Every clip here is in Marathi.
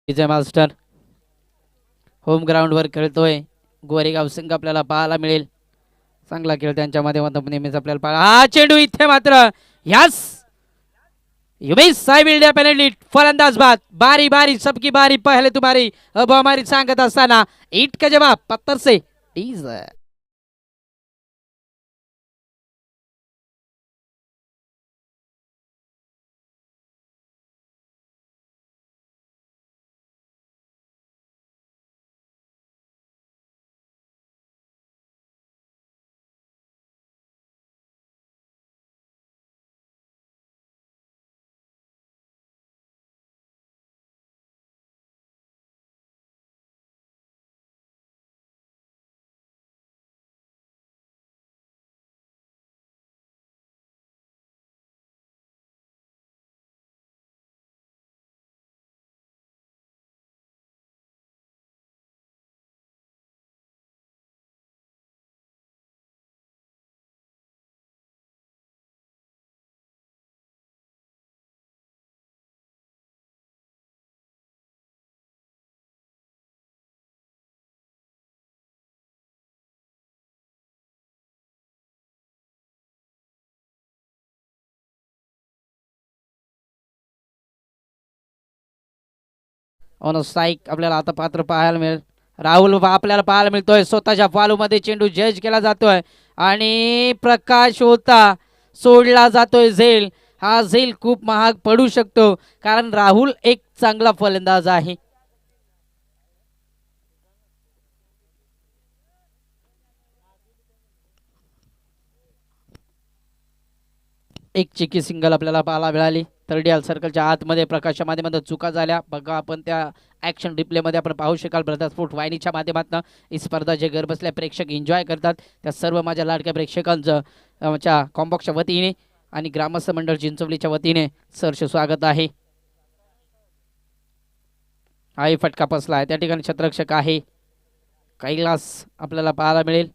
विजय मास्टर होम ग्राउंडवर खेळतोय. गोरेगाव संघ आपल्याला पाहायला मिळेल. चांगला खेळ त्यांच्या माध्यमातून नेहमीच आपल्याला पाहायला. हा चेंडू इथे मात्र यास युमेश साहेब इंडिया पेनल्टी फलंदाज बाद. बारी बारी सबकी बारी पहले तुम्हारी अब हमारी सांगत असताना ईट का जवाब पत्थर से प्लीज. ऑन स्ट्राईक आपल्याला आता पात्र पाहायला मिळेल. राहुल आपल्याला पाहायला मिळतोय. स्वतःच्या फॉलोमध्ये चेंडू जज केला जातोय आणि प्रकाश होता सोडला जातोय झेल. हा झेल खूप महाग पडू शकतो कारण राहुल एक चांगला फलंदाज आहे. एक चिकी सिंगल आपल्याला पाहायला मिळाली. थर्डियल सर्कलच्या आतमध्ये प्रकाशच्या माध्यमातून चुका झाल्या बघा. आपण त्या ॲक्शन रिप्लेमध्ये आपण पाहू शकाल. ब्रदर स्पोर्ट वाहिनीच्या माध्यमातून ही स्पर्धा जे घर बसल्या प्रेक्षक एन्जॉय करतात त्या सर्व माझ्या लाडक्या प्रेक्षकांचं कॉम्बॉक्सच्या वतीने आणि ग्रामस्थ मंडळ चिंचवलीच्या वतीने सहर्ष स्वागत आहे. हाही फटका बसला आहे. त्या ठिकाणी क्षेत्ररक्षक आहे कैलास आपल्याला पाहायला मिळेल.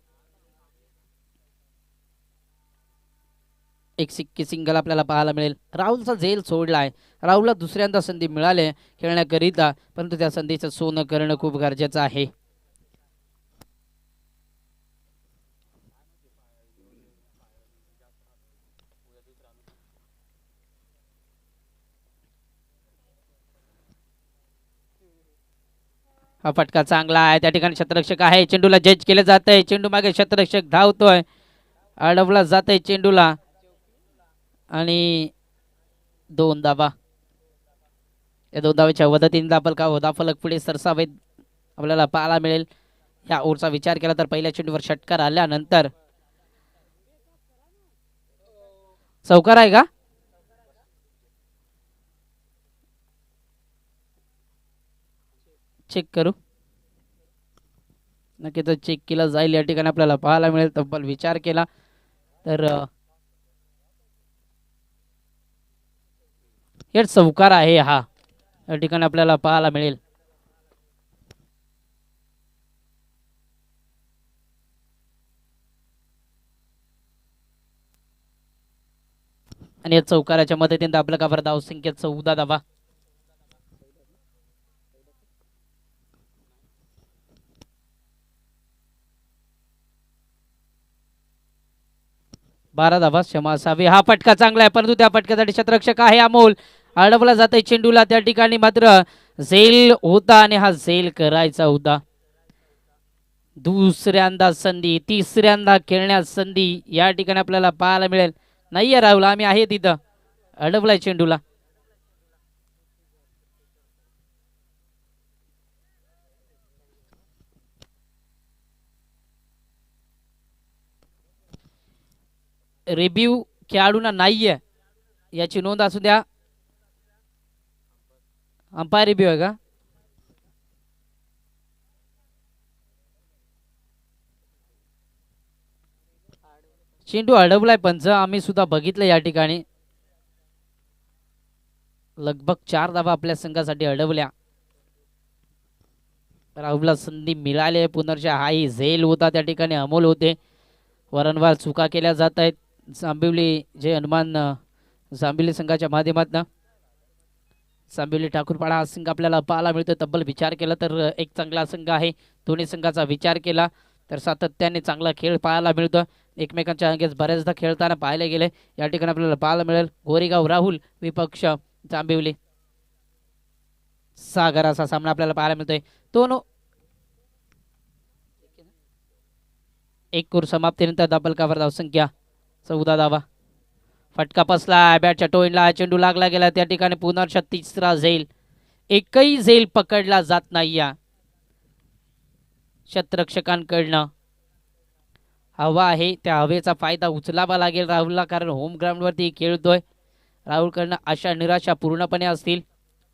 एक सिक्की सिंगल आपल्याला पाहायला मिळेल. राहुलचा झेल सोडला आहे. राहुलला दुसऱ्यांदा संधी मिळाली खेळण्याकरिता परंतु त्या संधीचं सोनं करणं खूप गरजेचं आहे. हा फटका चांगला आहे. त्या ठिकाणी क्षेत्ररक्षक आहे. चेंडूला जज केलं जात आहे. चेंडू मागे क्षेत्ररक्षक धावतोय. अडवला जात आहे चेंडूला आणि 2 धावा. या 2 धावेच्या मदतीने धावफलक पुढे सरसावेत आपल्याला पाहायला मिळेल. या ओव्हरचा विचार केला तर पहिल्या चेंडूवर षटकार आल्यानंतर चौकार आहे का? चेक करू. नक्की तर चेक केला जाईल. या ठिकाणी आपल्याला पाहायला मिळेल. तब्बल विचार केला तर हे चौकार आहे. हा या ठिकाणी आपल्याला पाहायला मिळेल. आणि या चौकाराच्या मदतीने आपलं काबर धाव संख्या 14 धावा. बारा धावा क्षमा असावी. हा फटका चांगला आहे परंतु त्या फटक्यासाठी क्षेत्ररक्षक आहे अमोल. अडवला जात आहे चेंडूला. त्या ठिकाणी मात्र झेल होता आणि हा झेल करायचा होता. दुसऱ्यांदा संधी तिसऱ्यांदा खेळण्यास संधी या ठिकाणी आपल्याला पाहायला मिळेल. नाहीये राहुल आम्ही आहे तिथं. अडवलाय चेंडूला. रिव्ह्यू खेळाडूंना नाहीये याची नोंद असू द्या. अंपायर रिव्ह्यू आहे का? चेंडू अडवलाय पंच. आम्ही सुद्धा बघितलं या ठिकाणी. लगभग 4 धावा आपल्या संघासाठी अडवल्या. राहुलला संधी मिळाली. पुनर्च्या हाही झेल होता. त्या ठिकाणी अमोल होते. वारंवार चुका केल्या जात आहेत. जांभिवली जे हनुमान जांभिवली संघाच्या माध्यमातून सांबिवली ठाकूरपाडा हा संघ आपल्याला पाहायला मिळतो. तब्बल विचार केला तर एक चांगला संघ आहे. दोन्ही संघाचा विचार केला तर सातत्याने चांगला खेळ पाहायला मिळतो. एकमेकांच्या अंगेच बऱ्याचदा खेळताना पाहायला गेले. या ठिकाणी आपल्याला पाहायला मिळेल गोरेगाव राहुल विपक्ष जांभिवली सागर असा सामना आपल्याला पाहायला मिळतोय. दोन एक कूर समाप्तीनंतर डबल कावर धावसंख्या 14 धावा. फटका बसला बॅटच्या टोईनला चेंडू लागला गेला. त्या ठिकाणी पुनर्ष तिसरा झेल. एकही झेल पकडला जात नाही या क्षेत्ररक्षकांकडनं. हवा आहे त्या हवेचा फायदा उचलावा लागेल राहुलला, कारण होम ग्राउंडवरती खेळतोय. राहुलकडनं आशा निराशा पूर्णपणे असतील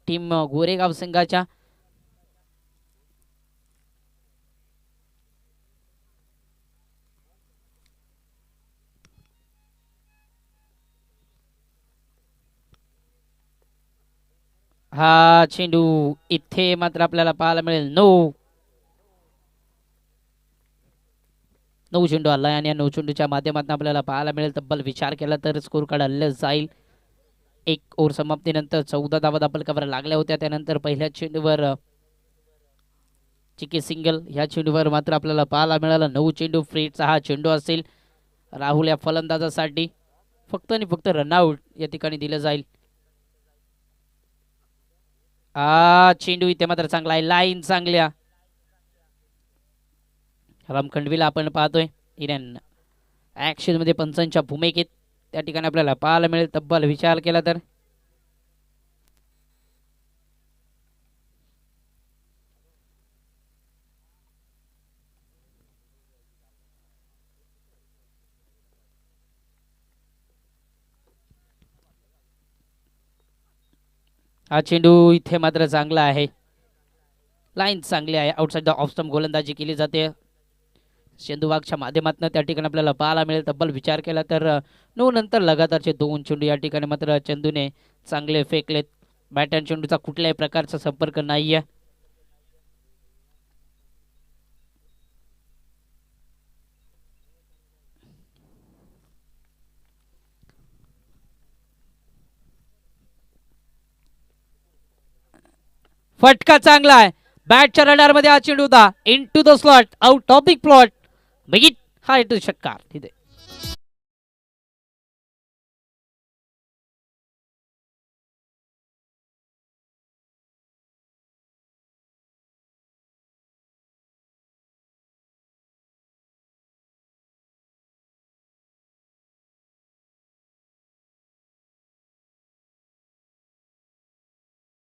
टीम गोरेगाव संघाच्या. हा चेंडू इथे मात्र आपल्याला पाहायला मिळेल 9 चेंडू आलाय आणि या 9 चेंडूच्या माध्यमातून आपल्याला पाहायला मिळेल तब्बल विचार केला तर स्कोर कार्ड हल्ले जाईल. एक ओव्हर समाप्तीनंतर 14 धावा डबल कव्हर लागल्या होत्या. त्यानंतर पहिल्या चेंडूवर चिकी सिंगल. ह्या चेंडूवर मात्र आपल्याला पाहायला मिळालं 9 चेंडू फ्रीचा हा चेंडू असेल राहुल या फलंदाजासाठी. फक्त आणि फक्त रनआउट या ठिकाणी दिलं जाईल. चेंडू इथे मात्र चांगला आहे. लाईन चांगल्या रामखंडवीला आपण पाहतोय इराण ऍक्शन मध्ये पंचांच्या भूमिकेत. त्या ठिकाणी आपल्याला पाहायला मिळेल तब्बल विचार केला तर हा चेंडू इथे मात्र चांगला आहे. लाईन चांगली आहे. आउटसाइड द ऑफ स्टंप गोलंदाजी केली जाते चेंडूबागच्या माध्यमातून. त्या ठिकाणी आपल्याला पाहायला मिळेल तब्बल विचार केला तर 9 नंतर लगातारचे 2 चेंडू या ठिकाणी मात्र चंदूने चांगले फेकलेत. बॅट अँड चेंडूचा कुठल्याही प्रकारचा संपर्क नाहीये. फटका चांगला आहे. बॅटच्या रडार मध्ये हा चेंडू होता in to the slot out of the plot. बिगिट हा येतो षटकार तिथे.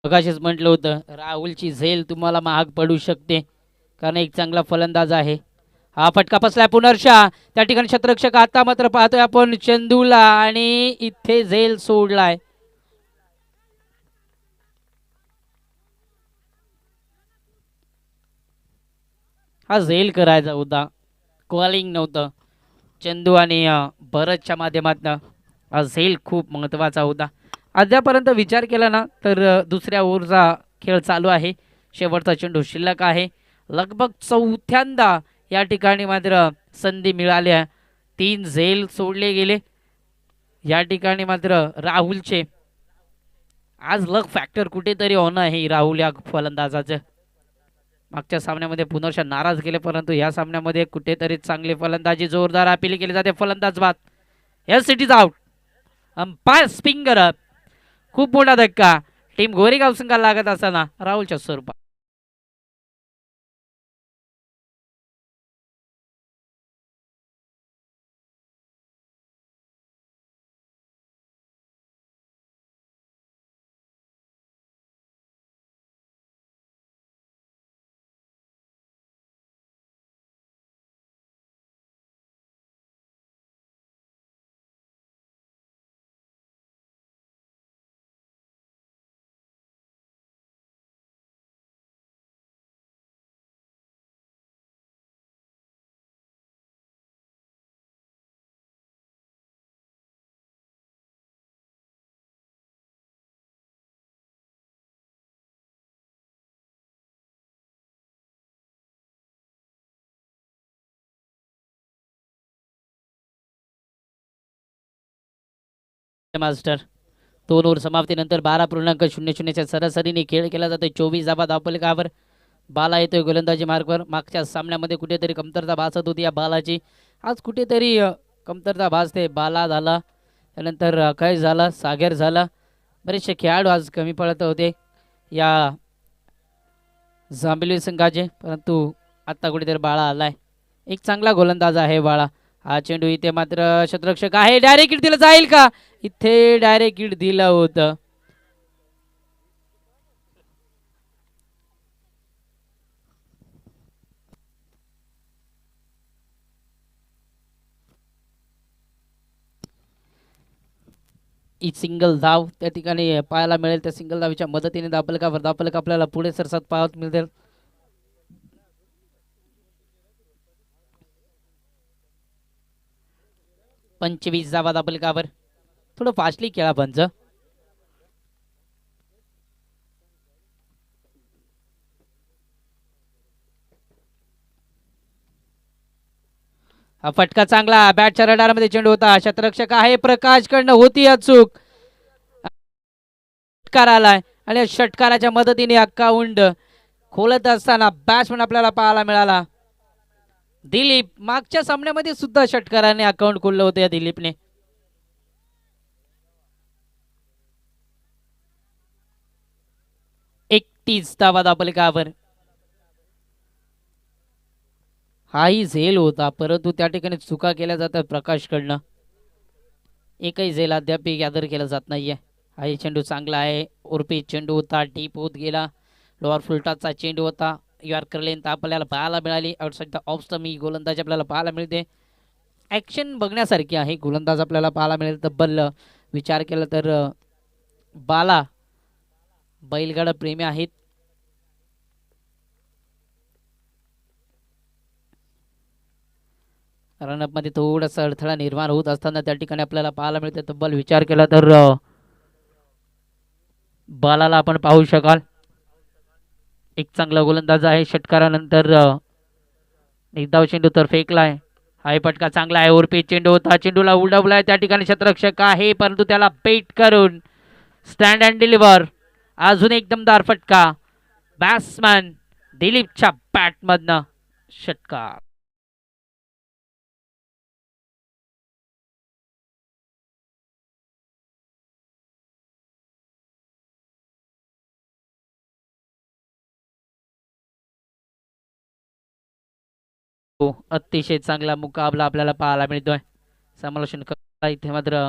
मगाशीच म्हटलं होतं राहुलची झेल तुम्हाला महाग पडू शकते, कारण एक चांगला फलंदाज आहे. हा फटका बसलाय पुनर्षा. त्या ठिकाणी क्षेत्ररक्षक आता मात्र पाहतोय आपण चंदूला आणि इथे झेल सोडलाय. हा झेल करायचा होता, कॉलिंग नव्हतं. चंदू आणि भरतच्या माध्यमातून हा झेल खूप महत्वाचा होता. अद्यापर्यंत विचार केला ना तर दुसऱ्या ओव्हरचा खेळ चालू आहे. शेवटचा चेंडू शिल्लक आहे. लगभग चौथ्यांदा या ठिकाणी मात्र संधी मिळाल्या. 3 झेल सोडले गेले. या ठिकाणी मात्र राहुलचे आज लक फॅक्टर कुठेतरी होणं आहे राहुल या फलंदाजाचं. मागच्या सामन्यामध्ये पुनर्ष नाराज केले, परंतु या सामन्यामध्ये कुठेतरी चांगली फलंदाजी जोरदार अपील केली जाते. फलंदाज बाद. Yes it is out. Umpire finger up. खूप मोठा धक्का टीम गोरेगाव संघाला लागत असताना राहुलच्या स्वरूपात. मास्टर 2 ओव्हर समाप्तीनंतर 12.00च्या सरासरीने खेळ केला जातोय. 24 धावा धावफलकावर. बाला येतोय गोलंदाजी मार्गवर. मागच्या सामन्यामध्ये कुठेतरी कमतरता भासत होती या बालाची. आज कुठेतरी कमतरता भासते. बाला झाला, त्यानंतर अक्षय झाला, सागर झाला, बरेचसे खेळाडू आज कमी पडत होते या जांभिली संघाचे, परंतु आत्ता कुठेतरी बाळा आलाय. एक चांगला गोलंदाज आहे बाळा. हा चेंडू इथे मात्र शतरक्षक आहे, डायरेक्ट हिट दिलं जाईल का? इथे डायरेक्ट हिट दिलं होतं. सिंगल धाव त्या ठिकाणी पाहायला मिळेल. त्या सिंगल धावीच्या मदतीने धावफलक आपल्याला पुढे सरसात पाहत मिळतील. पंचवीस धावा धावफलकावर. थोडं फास्टली खेळा पंच. हा फटका चांगला बॅटच्या रडारमध्ये चेंडू होता. शतरक्षक आहे प्रकाश कडनं होती अचूक. षटकार आलाय आणि षटकाराच्या मदतीने अकाउंट खोलत असताना बॅट्समन आपल्याला पाहायला मिळाला. दिलीप मागच्या सामन्यामध्ये सुद्धा षटकाराने अकाउंट खोललं होतं या दिलीपने. एकतीस धावा धावफलकावर. हाही झेल होता, परंतु त्या ठिकाणी चुका केल्या जातात प्रकाशकडनं. एकही झेल अद्याप गॅदर केला जात नाहीये. हाही चेंडू चांगला आहे. उर्फी चेंडू होता, डीप होत गेला. लोअर फुलटाचा चेंडू होता. यॉर्कर लेंथ आपल्याला पाहायला मिळाली. आउटसाइड द ऑफ स्टंप ही गोलंदाज आपल्याला पाहायला मिळते. ॲक्शन बघण्यासारखी आहे. गोलंदाज आपल्याला पाहायला मिळेल. तब्बल विचार केला तर बाला बैलगाडा प्रेमी आहेत. रनअपमध्ये थोडासा अडथळा निर्माण होत असताना त्या ठिकाणी आपल्याला पाहायला मिळते. तब्बल विचार केला तर बालाला आपण पाहू शकाल. एक चांगला गोलंदाज आहे. षटकारानंतर एक धाव चेंडू तर फेकलाय. हाय फटका चांगला आहे. उर्फी चेंडू होता, चेंडूला उडवलाय. त्या ठिकाणी शतरक्षक आहे, परंतु त्याला पेट करून स्टँड अँड डिलिव्हर. अजून एक दमदार फटका बॅट्समन दिलीपच्या बॅटमधनं षटकार. अतिशय चांगला मुकाबला आपल्याला पाहायला मिळतोय. समालोचन इथे मात्र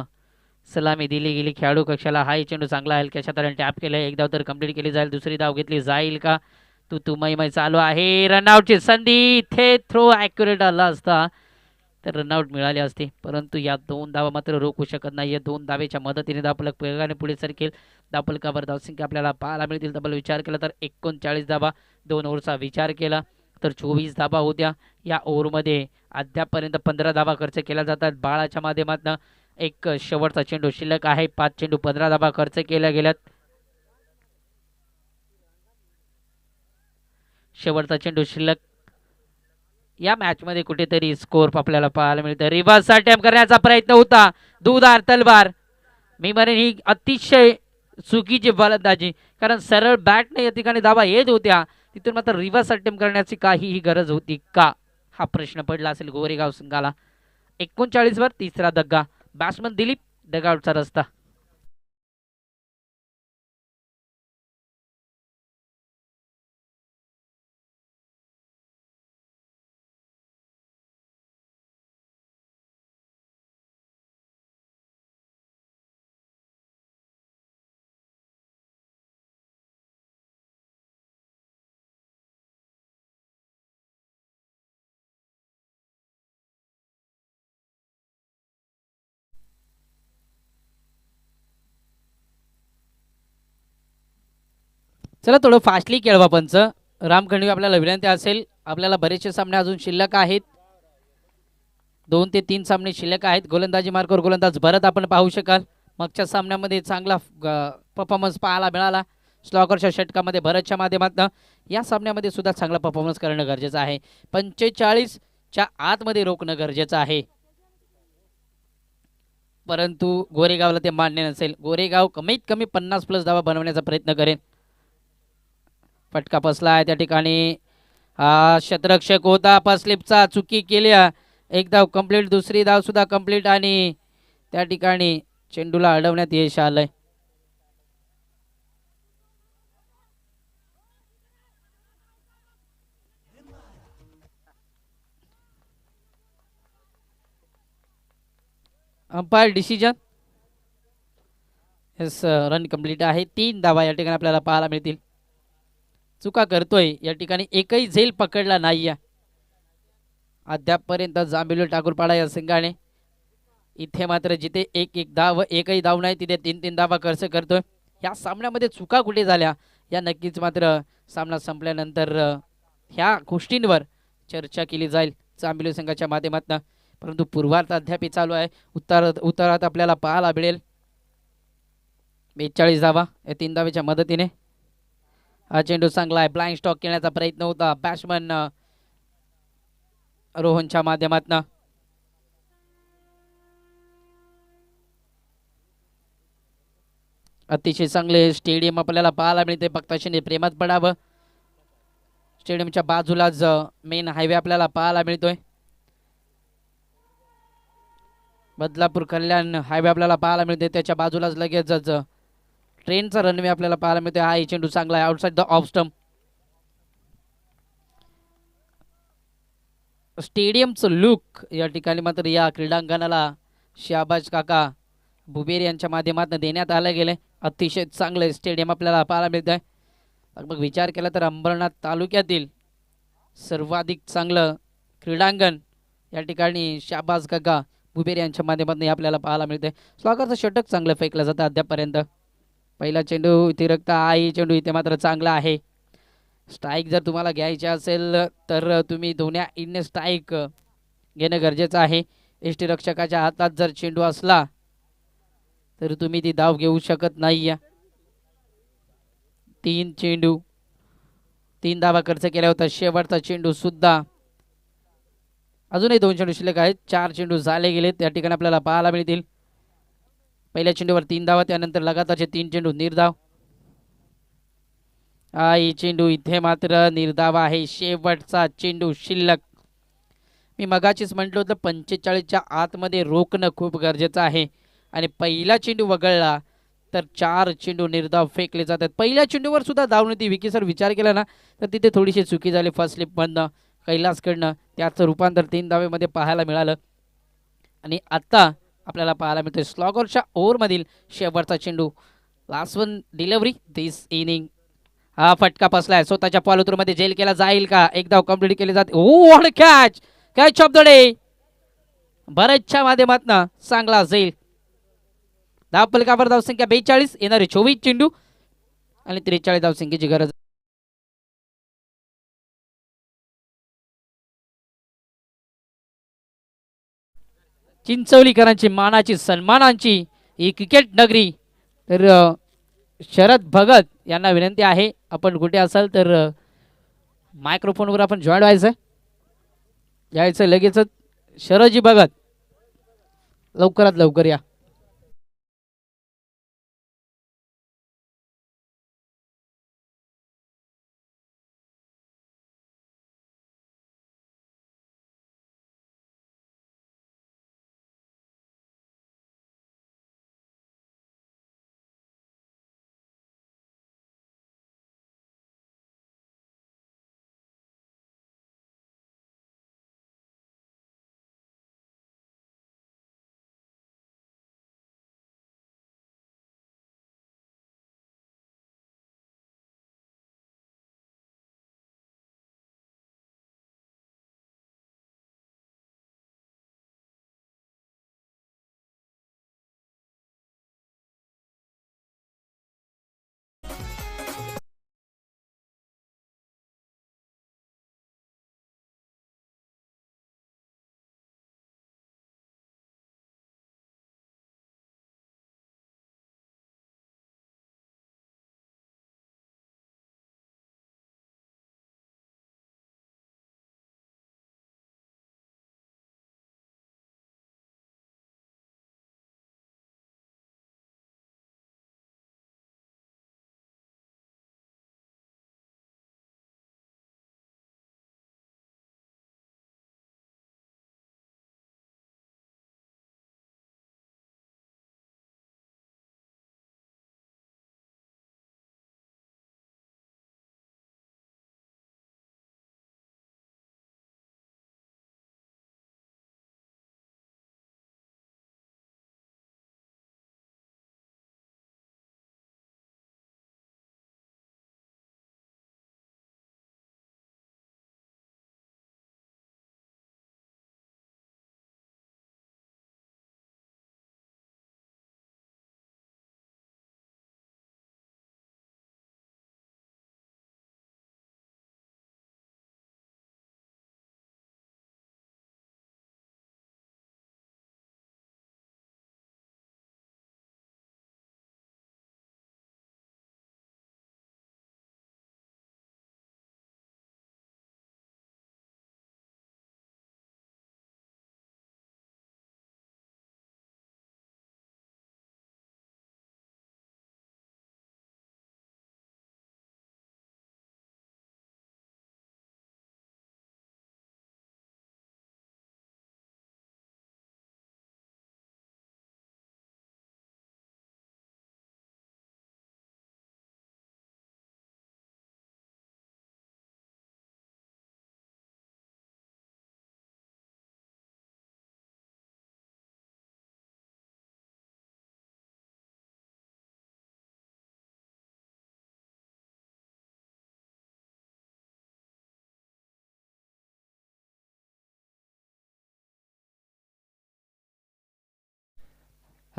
सलामी दिली गेली खेळाडू कक्षाला. हाय चेंडू चांगला हलक्या क्षेत्राने टॅप केलाय. एक धाव तर कंप्लीट केली जाईल. दुसरी धाव घेतली जाईल का? तू मै चालू आहे. रनआउटची संधी. इथे थ्रो ॲक्युरेट आला असता तर रनआउट मिळाली असती, परंतु या 2 धावा मात्र रोखू शकत नाही. 2 धावेच्या मदतीने धावफलक वेगाने पुढे सरकेल. धावफलकावर धावसंख्या आपल्याला पाहायला मिळतील. तब्बल विचार केला तर 39 धावा. 2 ओव्हरचा विचार केला तर 24 धावा होत्या. या ओव्हरमध्ये अद्यापपर्यंत 15 धावा खर्च केल्या जातात. बाळाच्या माध्यमातून एक शेवटचा चेंडू शिल्लक आहे. 5 चेंडू 15 धावा खर्च केल्या गेल्यात. शेवटचा चेंडू शिल्लक. या मॅच मध्ये कुठेतरी स्कोर आपल्याला पाहायला मिळतं. रिव्हर्स अटेम्प्ट करण्याचा प्रयत्न होता. दुधार तलवार. मी म्हणेन ही अतिशय चुकीची फलंदाजी, कारण सरळ बॅटने या ठिकाणी धावा येत होत्या, तिथून मात्र रिव्हर्स अटेम्प्ट करण्याची काहीही गरज होती का, हा प्रश्न पडला असेल गोरेगाव संघाला. 39 वर तिसरा दग्गा. बॅट्समन दिलीप, डगआउटचा रस्ता. चला थोडं फास्टली खेळवा पंच. रामखंडवी आपल्याला विनंती असेल. आपल्याला बरेचसे सामने अजून शिल्लक आहेत. 2 ते 3 सामने शिल्लक आहेत. गोलंदाजी मार्गावर गोलंदाज भरत आपण पाहू शकाल. मागच्या सामन्यामध्ये चांगला परफॉर्मन्स पाहायला मिळाला स्लॉगरच्या षटकामध्ये भरतच्या माध्यमातून. या सामन्यामध्ये सुद्धा चांगला परफॉर्मन्स करणं गरजेचं आहे. 45च्या आतमध्ये रोखणं गरजेचं आहे. परंतु गोरेगावला ते मान्य नसेल. गोरेगाव कमीत कमी 50+ धावा बनवण्याचा प्रयत्न करेल. फटका बसला आहे त्या ठिकाणी. हा शतरक्षक होता फर्स्ट चुकी केली. एक धाव कंप्लीट, दुसरी धाव सुद्धा कंप्लीट आणि त्या ठिकाणी चेंडूला अडवण्यात यश आलंय. Umpire decision. Yes, run complete आहे. 3 धावा या ठिकाणी आपल्याला पाहायला मिळतील. चुका करतोय या ठिकाणी, एकही झेल पकडला नाही अद्यापपर्यंत जांभिलो ठाकूरपाडा या संघाने. इथे मात्र जिथे एक धाव, एकही धाव नाही, तिथे 3 धावा खर्च करतोय. या सामन्यामध्ये चुका कुठे झाल्या या नक्कीच मात्र सामना संपल्यानंतर ह्या गोष्टींवर चर्चा केली जाईल जांभिलो संघाच्या माध्यमातून. परंतु पूर्वार्ध अद्याप चालू आहे. उत्तरात आपल्याला पाहायला मिळेल 42 धावा या 3 धावेच्या मदतीने. हा चेंडू चांगला आहे. ब्लाइंड स्टॉक केल्याचा प्रयत्न होता बॅट्समन रोहनच्या माध्यमातून. अतिशय चांगले स्टेडियम आपल्याला पाहायला मिळते. भक्ताशीने प्रेमात पडावं. स्टेडियमच्या बाजूलाच मेन हायवे आपल्याला पाहायला मिळतोय. बदलापूर कल्याण हायवे आपल्याला पाहायला मिळते. त्याच्या बाजूलाच लगेचच ट्रेनचा रनवे आपल्याला पाहायला मिळते. हा चेंडू चांगला आहे आउटसाइड द ऑफ स्टंप. स्टेडियमचं लुक या ठिकाणी मात्र या क्रीडांगणाला शाबाज काका बुबेर यांच्या माध्यमातून देण्यात आलं गेले. अतिशय चांगलं स्टेडियम आपल्याला पाहायला मिळत आहे. मग विचार केला तर अंबरनाथ तालुक्यातील सर्वाधिक चांगलं क्रीडांगण या ठिकाणी शाबाज काका बुबेर यांच्या माध्यमातून आपल्याला पाहायला मिळते. स्वागतचं षटक चांगलं फेकलं जातं अद्यापपर्यंत. पहिला चेंडू इथे रक्त आहे. चेंडू इथे मात्र चांगला आहे. स्ट्राईक जर तुम्हाला घ्यायचे असेल तर तुम्ही दोन्ही इन स्ट्राईक घेणं गरजेचं आहे. यष्टीरक्षकाच्या हातात जर चेंडू असला तर तुम्ही ती धाव घेऊ शकत नाही. 3 चेंडू 3 धावा खर्च केल्या होता. शेवटचा चेंडू सुद्धा अजूनही 2 चेंडू शिल्लक आहेत. 4 चेंडू झाले गेले त्या ठिकाणी आपल्याला पाहायला मिळतील. पहिल्या चेंडूवर 3 धावा, त्यानंतर लगातारचे 3 चेंडू निर्धाव. ही चेंडू इथे मात्र निर्धाव आहे. शेवटचा चेंडू शिल्लक. मी मगाचीच म्हटलं होतं 45च्या आतमध्ये रोखणं खूप गरजेचं आहे आणि पहिला चेंडू वगळला तर 4 चेंडू निर्धाव फेकले जातात. पहिल्या चेंडूवर सुद्धा धाव नव्हती. विकी सर विचार केला ना तर तिथे थोडीशी चुकी झाली फर्स्ट स्लिपमधनं कैलासकडनं. त्याचं रूपांतर 3 धावेमध्ये पाहायला मिळालं आणि आत्ता आपल्याला पाहायला मिळतं स्लॉगरच्या ओव्हरमधील शेवटचा चेंडू. लास्ट वन डिलिव्हरी दिस इनिंग. हा फटका बसलाय. स्वतःच्या पॉलोत्रमध्ये जेल केला जाईल का? एक धाव कंप्लीट केली जाते. What catch, catch of the day. बरेचच्या माध्यमातून चांगला जाईल. धाव फलकावर धावसंख्या 42, येणारे 24 चेंडू आणि 43 धावसंख्येची गरज. चिंचवलीकरांची मानाची सन्मानांची ही क्रिकेट नगरी. तर शरद भगत यांना विनंती आहे आपण कुठे असाल तर मायक्रोफोनवर आपण जॉईन व्हायचं, यायचं लगेचच. शरदजी भगत लवकरात लवकर या.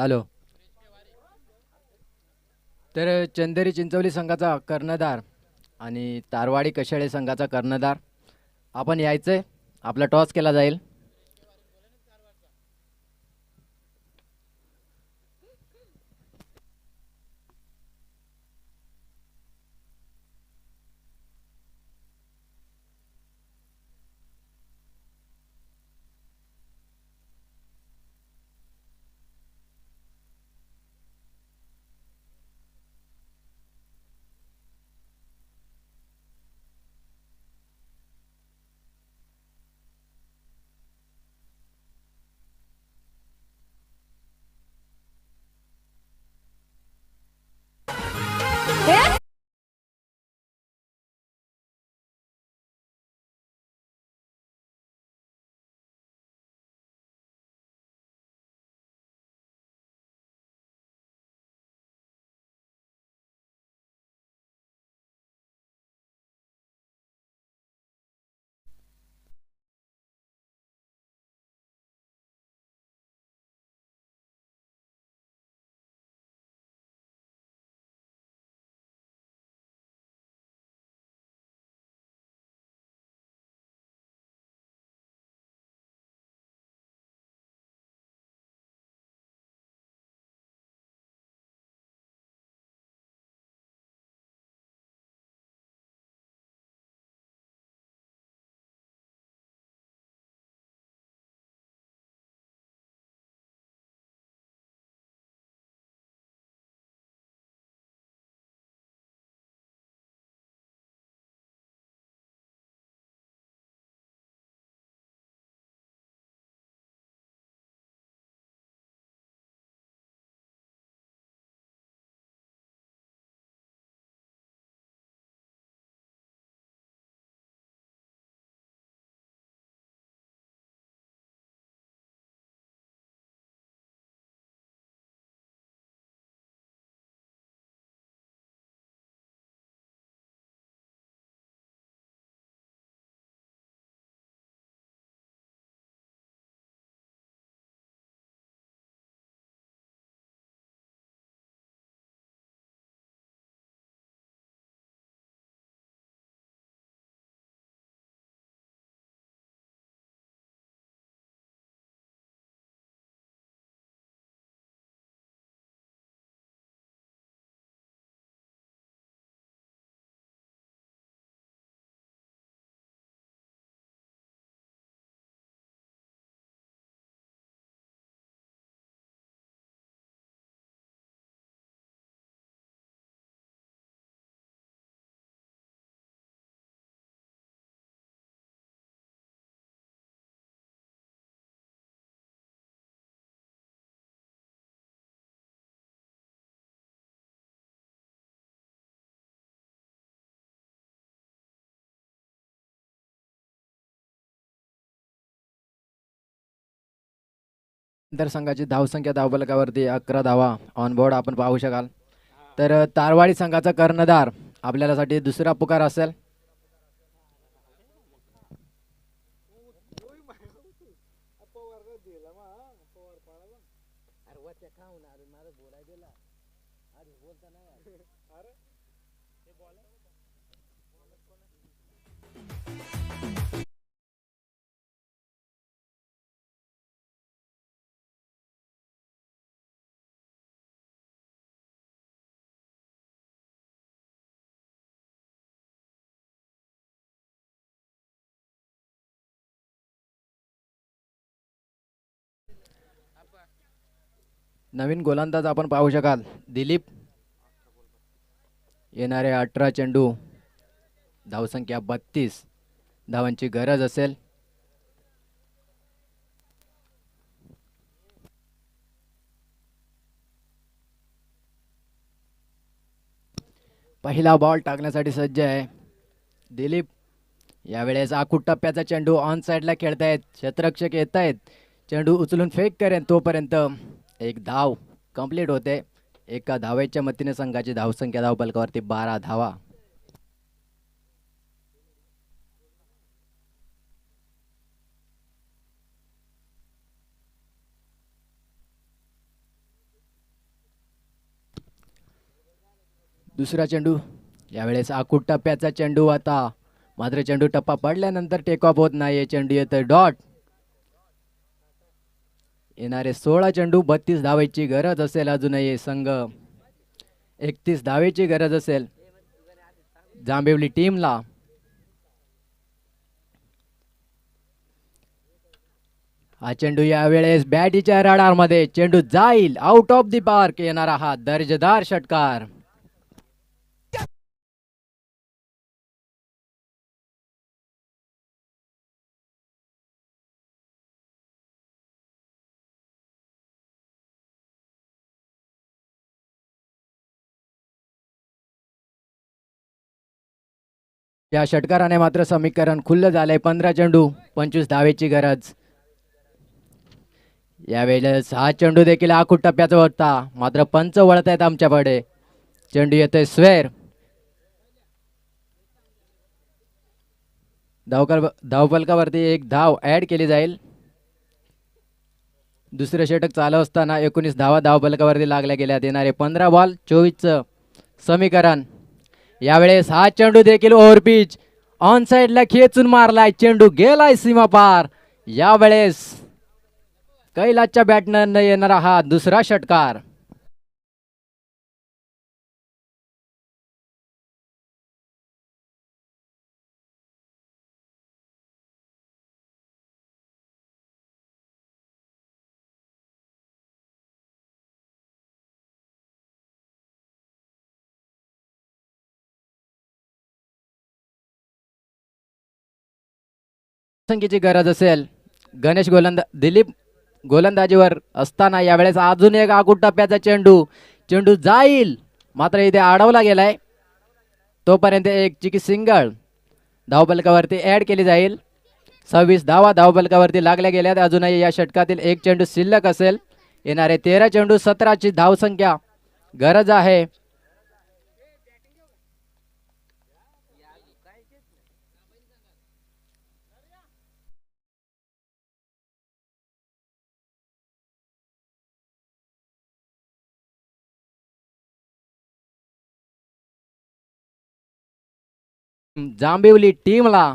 हॅलो. तर चंदेरी चिंचवली संघाचा कर्णधार आणि तारवाडी कशाळे संघाचा कर्णधार आपण यायचंय. आपला टॉस केला जाईल. नंतर संघाची धावसंख्या धावफलकावरती 11 धावा ऑन बोर्ड आपण पाहू शकाल. तर तारवाडी संघाचा कर्णधार आपल्यासाठी दुसरा पुकार असेल. नवीन गोलंदाज आपण पाहू शकाल दिलीप. येणारे 18 चेंडू धावसंख्या 32 धावांची गरज असेल. पहिला बॉल टाकण्यासाठी सज्ज आहे दिलीप. यावेळेस आखूड टप्प्याचा चेंडू ऑन साइडला खेळतायत. क्षेत्ररक्षक येत आहेत. चेंडू उचलून फेक करेन तोपर्यंत एक धाव कंप्लीट होते. एका धावेच्या मतीने संघाची धावसंख्या धावफलकावरती 12 धावा. दुसरा चेंडू यावेळेस आखूट टप्प्याचा चेंडू आता मात्र चेंडू टप्पा पडल्यानंतर टेक ऑफ होत नाही. चेंडू येतोय डॉट. येणारे 16 चेंडू 32 धावेची गरज असेल. अजूनही संघ 31 धावेची गरज असेल जांभिवली टीमला. हा चेंडू यावेळेस बॅटीच्या रडारमध्ये चेंडू जाईल आउट ऑफ दी पार्क. येणारा हा दर्जेदार षटकार. या षटकाराने मात्र समीकरण खुल्लं झालंय. 15 चेंडू 25 धावेची गरज. यावेळेस हा चेंडू देखील आखूट टप्प्याचा होता मात्र पंच वळत आहेत आमच्याकडे. चेंडू येतोय स्वेर. धावफलकावरती एक धाव ऍड केली जाईल. दुसरे षटक चालू असताना 19 धावा धावफलकावरती लागल्या गेल्यात. येणारे 15 बॉल 24 समीकरण. यावेळेस हा चेंडू देखील ओव्हरपिच ऑन साइडला खेचून मारलाय. चेंडू गेलाय सीमा पार. यावेळेस कैलासच्या बॅटनं येणारा हा दुसरा षटकार. संख्येची गरज असेल. गणेश दिलीप गोलंदाजीवर असताना यावेळेस अजून एक आखूट टप्प्याचा चेंडू. चेंडू जाईल मात्र इथे अडवला गेलाय. तोपर्यंत एक चिकी सिंगल धावफलकावरती ऍड केली जाईल. 26 धावा धावफलकावरती लागल्या गेल्यात. अजूनही या षटकातील एक चेंडू शिल्लक असेल. येणारे 13 चेंडू 17ची धावसंख्या गरज आहे. जांभिवली टीमला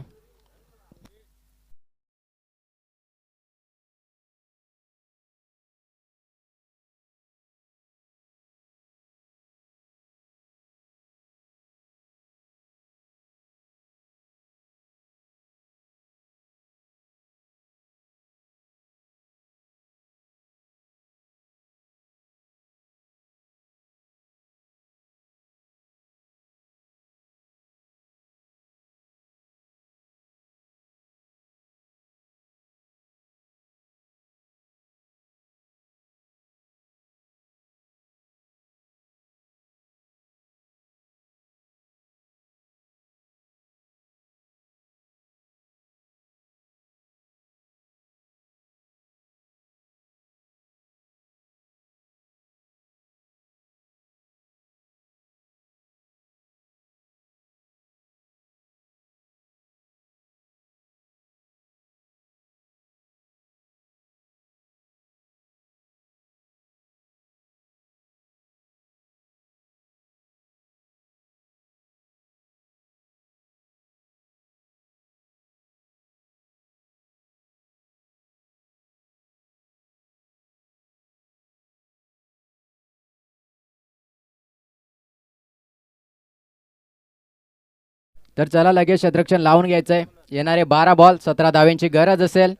तर चला लगेच क्षेत्ररक्षण लावून घ्यायचंय. येणारे 12 बॉल 17 धाव्यांची गरज असेल.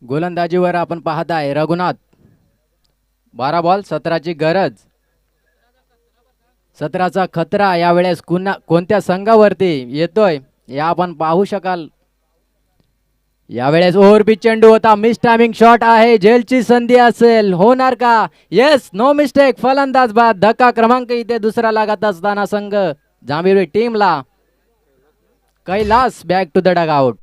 गोलंदाजीवर आपण पाहताय रघुनाथ. 12 बॉल 17ची गरज. 17चा खतरा यावेळेस कोणत्या संघावरती येतोय हे आपण पाहू शकाल. यावेळेस ओव्हरपिच चेंडू होता. मिस टायमिंग शॉट आहे. झेलची संधी असेल. होणार का? Yes, no mistake. फलंदाज बाद. धक्का क्रमांक इथे दुसरा लागत असताना संघ जांभिवली टीमला. Kailas back to the dugout.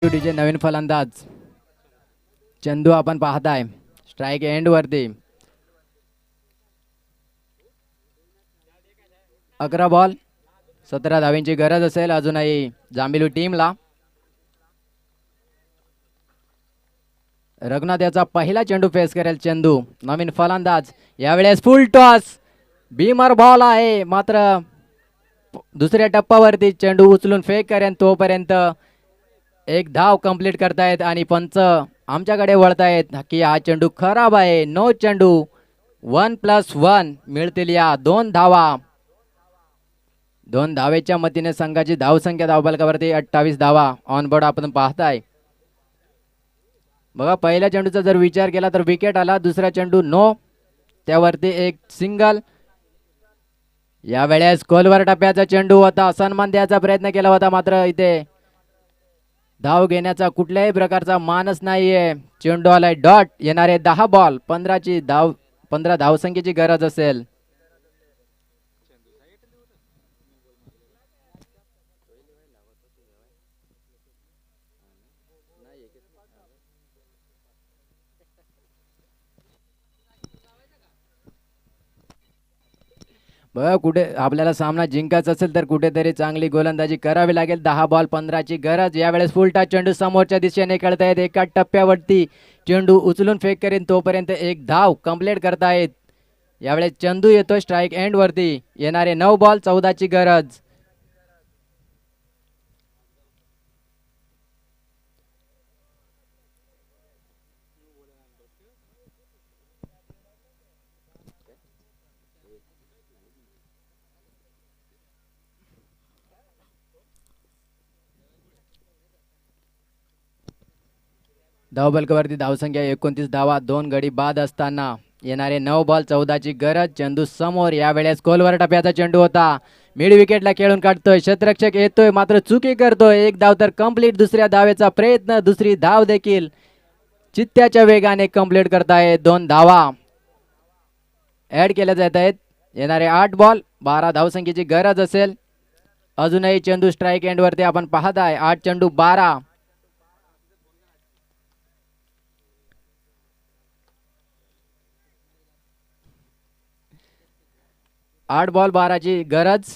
डीजे नवीन फलंदाज चंदू आपण पाहताय स्ट्राईक एंड वरती 11 बॉल 17 धावींची गरज असेल अजूनही जांभिलू टीमला. रघुनाथ याचा पहिला चेंडू फेस करेल चंदू नवीन फलंदाज यावेळेस फुल टॉस बीमर बॉल आहे मात्र दुसऱ्या टप्प्यावरती चेंडू उचलून फेक करेन तोपर्यंत एक धाव कंप्लीट करतायत आणि पंच आमच्याकडे वळतायत की हा चेंडू खराब आहे. नो चेंडू 1+1 मिळतील या 2 धावा. 2 धावेच्या मतीने संघाची धावसंख्या धावफलकावरती 28 धावा ऑन बोर्ड आपण पाहताय. बघा पहिल्या चेंडूचा जर विचार केला तर विकेट आला. दुसरा चेंडू नो त्यावरती एक सिंगल. यावेळेस खोलवर टप्प्याचा चेंडू होता सन्मान द्यायचा प्रयत्न केला होता मात्र इथे धाव घेण्याचा कुठल्याही प्रकारचा मानस नाहीये. चेंडू आलाय डॉट. येणारे 10 बॉल 15 धावसंख्येची गरज असेल. बघा कुठे आपल्याला सामना जिंकायचा असेल तर कुठेतरी चांगली गोलंदाजी करावी लागेल. 10 बॉल 15ची गरज. यावेळेस फुलटा चेंडू समोरच्या दिशेने खेळतायत. एका टप्प्यावरती चेंडू उचलून फेक करेन तोपर्यंत एक धाव कंप्लीट करतायत. यावेळेस चंदू येतो स्ट्राईक एंड वरती. येणारे 9 बॉल 14ची गरज. धावफलकावरती धावसंख्या 29 धावा 2 गडी बाद असताना येणारे 9 बॉल 14ची गरज. चेंडू समोर. यावेळेस खोलवर टप्प्याचा चेंडू होता. मिड विकेटला खेळून काढतोय. क्षेत्ररक्षक येतोय मात्र चुकी करतोय. एक धाव तर कंप्लीट. दुसऱ्या धावेचा प्रयत्न. दुसरी धाव देखील चित्त्याच्या वेगाने कंप्लीट करतायत. 2 धावा ऍड केल्या जात आहेत. येणारे 8 बॉल 12 धावसंख्येची गरज असेल. अजूनही चेंडू स्ट्राईक एंड वरती आपण पाहताय. 8 चेंडू 12. 8 बॉल 12ची गरज.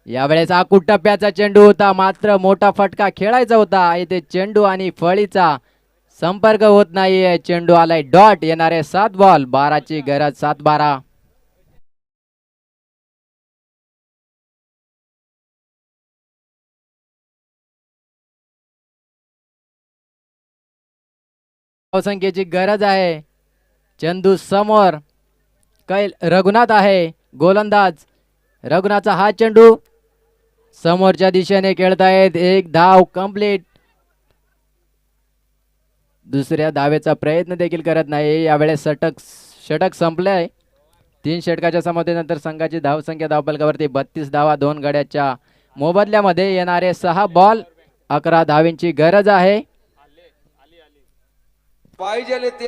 यावेळेस आकुट टप्प्याचा चेंडू होता मात्र मोठा फटका खेळायचा होता. इथे चेंडू आणि फळीचा संपर्क होत नाहीये. चेंडू आलाय डॉट. येणारे 7 बॉल 12ची गरज. 7-12. धावसंख्येची गरज आहे. चेंडू समोर. रघुनाथ आहे गोलंदाज. रघुनाथचा हा चेंडू समोरच्या दिशेने खेळतायत. एक धाव कंप्लीट. दुसऱ्या धावेचा प्रयत्न देखील करत नाही. यावेळेस षटक संपले. 3 षटकाच्या समतेनंतर संघाची धावसंख्या धावफलकावरती 32 धावा 2 गड्याच्या मोबदल्यामध्ये. येणारे 6 बॉल 11 धावींची गरज आहे. पाहिजे ते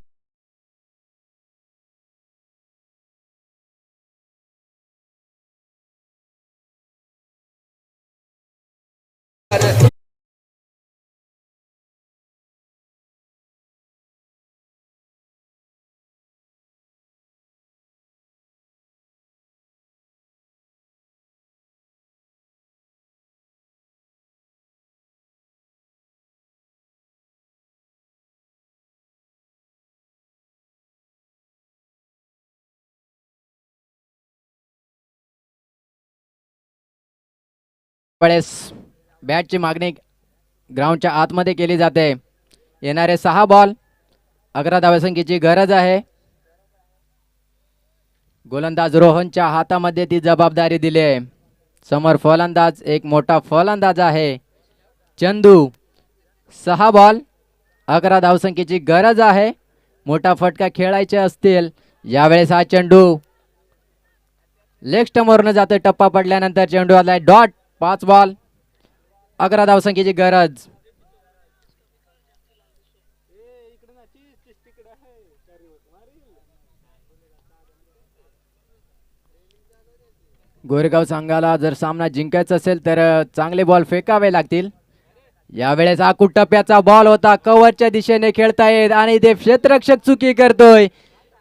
वेळेस बॅटची मागणी ग्राउंडच्या आतमध्ये केली जाते. येणारे 6 बॉल 11 धावसंख्येची गरज आहे. गोलंदाज रोहनच्या हातामध्ये ती जबाबदारी दिली आहे. समोर फलंदाज एक मोठा फलंदाज आहे चंदू. 6 बॉल 11 धावसंख्येची गरज आहे. मोठा फटका खेळायचे असतील. यावेळेस हा चेंडू लेग स्टंपवरून जातो. टप्पा पडल्यानंतर चेंडू आलाय डॉट. 5 बॉल 11 धावसंख्येची गरज. गोरेगाव संघाला जर सामना जिंकायचा असेल तर चांगले बॉल फेकावे लागतील. यावेळेस आखूड टप्प्याचा बॉल होता, कव्हरच्या दिशेने खेळतायत आणि ते क्षेत्ररक्षक चुकी करतोय.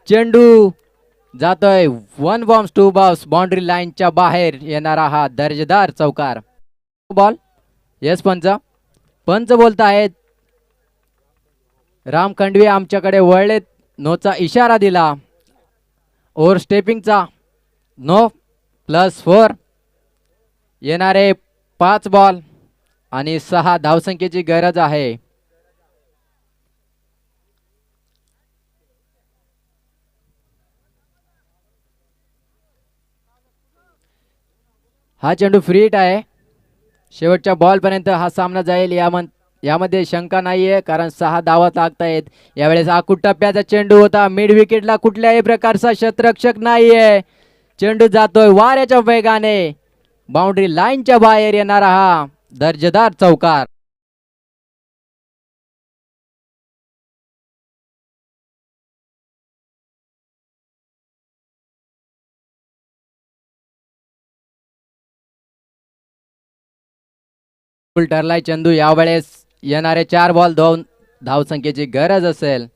चेंडू जातोय 1 बॉम्ब्स 2 बॉम्ब्स बाउंड्री लाईनच्या बाहेर येणारा हा दर्जेदार चौकार. बॉल येस पंच. पंच बोलतायत राम खंडवे आमच्याकडे वळलेत, नोचा इशारा दिला. ओव्हर स्टेपिंगचा नो +4. येणारे 5 बॉल आणि 6 धावसंख्येची गरज आहे. हा चेंडू फ्री हिट आहे. शेवटच्या बॉल पर्यंत हा सामना जाईल यामध्ये शंका नाहीये, कारण 6 धावा लागतायत. यावेळेस आखूड टप्प्याचा चेंडू होता, मिड विकेटला कुठल्याही प्रकारचा क्षेत्ररक्षक नाहीये. चेंडू जातोय वाऱ्याच्या वेगाने, बाउंड्री लाईनच्या बाहेर येणारा हा दर्जेदार चौकार. ठरलाय चेंडू. यावेळेस येणारे 4 बॉल 2 धावसंख्येची गरज असेल.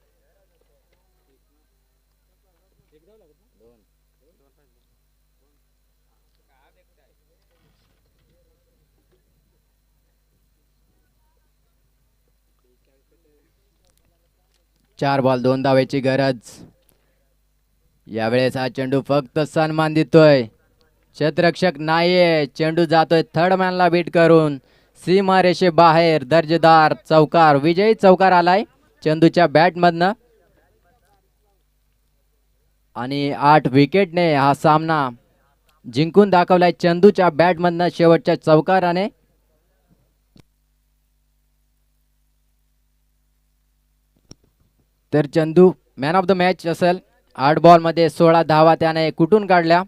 चार बॉल 2 धावेची गरज. यावेळेस हा चेंडू फक्त सन्मान देतोय, क्षेत्ररक्षक नाहीये. चेंडू जातोय थर्ड मॅनला बीट करून सीमा रेषे बाहेर. दर्जेदार चौकार, विजयी चौकार आलाय चेंडूच्या बॅट मधनं आणि 8 विकेटने हा सामना जिंकून दाखवलाय चेंडूच्या बॅट मधनं शेवटच्या चौकाराने. तर Chandu man of the match असेल. 8 बॉल मध्ये 16 धावा त्याने कुठून काढल्या.